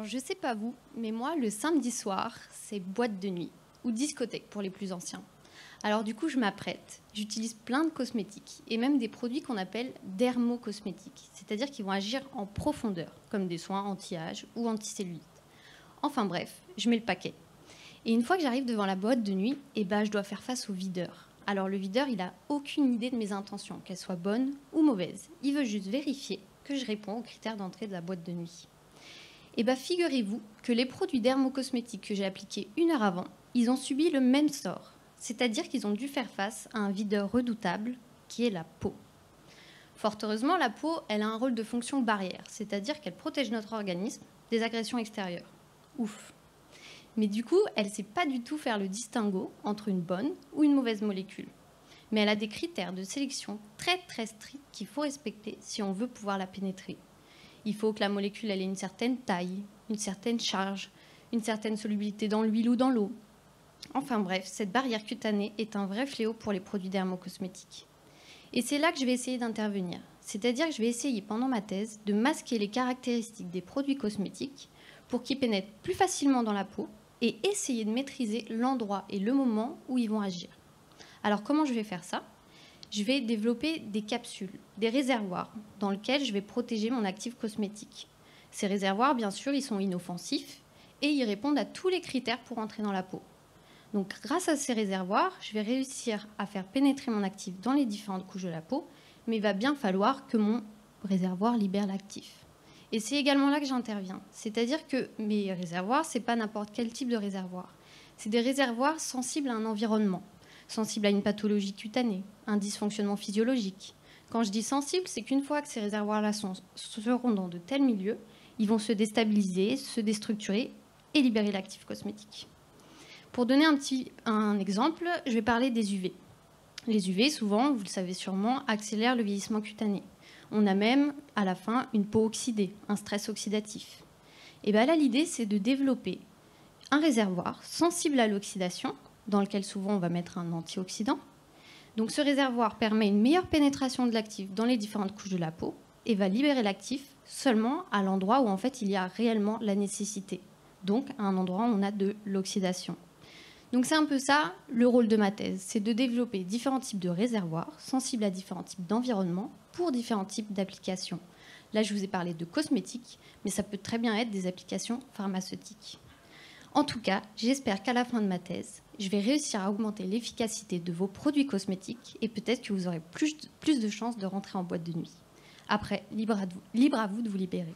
Alors, je sais pas vous, mais moi, le samedi soir, c'est boîte de nuit ou discothèque pour les plus anciens. Alors du coup, je m'apprête, j'utilise plein de cosmétiques et même des produits qu'on appelle dermocosmétiques, c'est-à-dire qui vont agir en profondeur, comme des soins anti-âge ou anti-cellulite. Enfin bref, je mets le paquet. Et une fois que j'arrive devant la boîte de nuit, je dois faire face au videur. Alors le videur, il n'a aucune idée de mes intentions, qu'elles soient bonnes ou mauvaises. Il veut juste vérifier que je réponds aux critères d'entrée de la boîte de nuit. Figurez-vous que les produits dermocosmétiques que j'ai appliqués 1 heure avant, ils ont subi le même sort. C'est-à-dire qu'ils ont dû faire face à un videur redoutable qui est la peau. Fort heureusement, la peau, elle a un rôle de fonction barrière, c'est-à-dire qu'elle protège notre organisme des agressions extérieures. Ouf. Mais du coup, elle ne sait pas du tout faire le distinguo entre une bonne ou une mauvaise molécule. Mais elle a des critères de sélection très très stricts qu'il faut respecter si on veut pouvoir la pénétrer. Il faut que la molécule elle ait une certaine taille, une certaine charge, une certaine solubilité dans l'huile ou dans l'eau. Enfin bref, cette barrière cutanée est un vrai fléau pour les produits dermocosmétiques. Et c'est là que je vais essayer d'intervenir. C'est-à-dire que je vais essayer pendant ma thèse de masquer les caractéristiques des produits cosmétiques pour qu'ils pénètrent plus facilement dans la peau et essayer de maîtriser l'endroit et le moment où ils vont agir. Alors comment je vais faire ça ? Je vais développer des capsules, des réservoirs dans lesquels je vais protéger mon actif cosmétique. Ces réservoirs, bien sûr, ils sont inoffensifs et ils répondent à tous les critères pour entrer dans la peau. Donc grâce à ces réservoirs, je vais réussir à faire pénétrer mon actif dans les différentes couches de la peau, mais il va bien falloir que mon réservoir libère l'actif. Et c'est également là que j'interviens. C'est-à-dire que mes réservoirs, ce n'est pas n'importe quel type de réservoir. C'est des réservoirs sensibles à un environnement, sensibles à une pathologie cutanée, un dysfonctionnement physiologique. Quand je dis sensible, c'est qu'une fois que ces réservoirs-là seront dans de tels milieux, ils vont se déstabiliser, se déstructurer et libérer l'actif cosmétique. Pour donner un exemple, je vais parler des UV. Les UV, souvent, vous le savez sûrement, accélèrent le vieillissement cutané. On a même, à la fin, une peau oxydée, un stress oxydatif. Et bien là, l'idée, c'est de développer un réservoir sensible à l'oxydation, dans lequel souvent on va mettre un antioxydant. Donc ce réservoir permet une meilleure pénétration de l'actif dans les différentes couches de la peau et va libérer l'actif seulement à l'endroit où en fait il y a réellement la nécessité. Donc à un endroit où on a de l'oxydation. Donc c'est un peu ça le rôle de ma thèse, c'est de développer différents types de réservoirs sensibles à différents types d'environnements pour différents types d'applications. Là je vous ai parlé de cosmétiques, mais ça peut très bien être des applications pharmaceutiques. En tout cas, j'espère qu'à la fin de ma thèse, je vais réussir à augmenter l'efficacité de vos produits cosmétiques et peut-être que vous aurez plus de chances de rentrer en boîte de nuit. Après, libre à vous de vous libérer.